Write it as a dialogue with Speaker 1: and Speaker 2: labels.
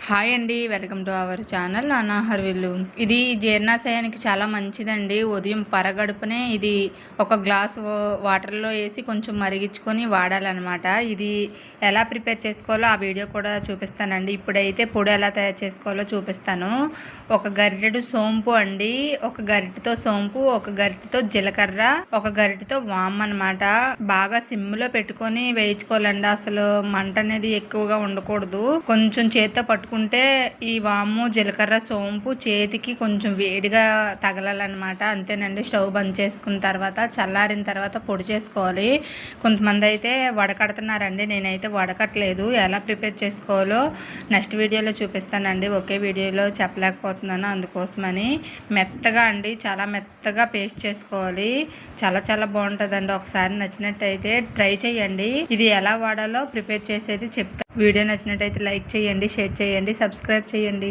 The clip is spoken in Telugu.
Speaker 1: హాయ్ అండి, వెల్కమ్ టు అవర్ ఛానల్ నానా హర్విల్లు. ఇది జీర్ణాశయానికి చాలా మంచిదండి. ఉదయం పరగడుపునే ఇది ఒక గ్లాసు వాటర్లో వేసి కొంచెం మరిగించుకొని వాడాలన్నమాట. ఇది ఎలా ప్రిపేర్ చేసుకోవాలో ఆ వీడియో కూడా చూపిస్తానండి. ఇప్పుడైతే పొడి ఎలా తయారు చేసుకోవాలో చూపిస్తాను. ఒక గరిటెడు సోంపు అండి, ఒక గరిటెతో సోంపు, ఒక గరిటెతో జీలకర్ర, ఒక గరిటెతో వామ్ అనమాట. బాగా సిమ్లో పెట్టుకొని వేయించుకోవాలండి. అసలు మంట అనేది ఎక్కువగా ఉండకూడదు. కొంచెం చేత్తో పట్టుకుంటే ఈ వాము, జీలకర్ర, సోంపు చేతికి కొంచెం వేడిగా తగలాలన్నమాట. అంతేనండి. స్టవ్ బంద్ చేసుకున్న తర్వాత చల్లారిన తర్వాత పొడి చేసుకోవాలి. కొంతమంది అయితే వడకడుతున్నారండి, నేనైతే వడకట్లేదు. ఎలా ప్రిపేర్ చేసుకోవాలో నెక్స్ట్ వీడియోలో చూపిస్తానండి. ఒకే వీడియోలో చెప్పలేకపోతున్నాను, అందుకోసమని. మెత్తగా అండి, చాలా మెత్తగా పేస్ట్ చేసుకోవాలి. చాలా చాలా బాగుంటుందండి. ఒకసారి నచ్చినట్టయితే ట్రై చేయండి. ఇది ఎలా వాడాలో ప్రిపేర్ చేసేది చెప్తాను. వీడియో నచ్చినట్టయితే లైక్ చేయండి, షేర్ చేయండి, సబ్స్క్రైబ్ చేయండి.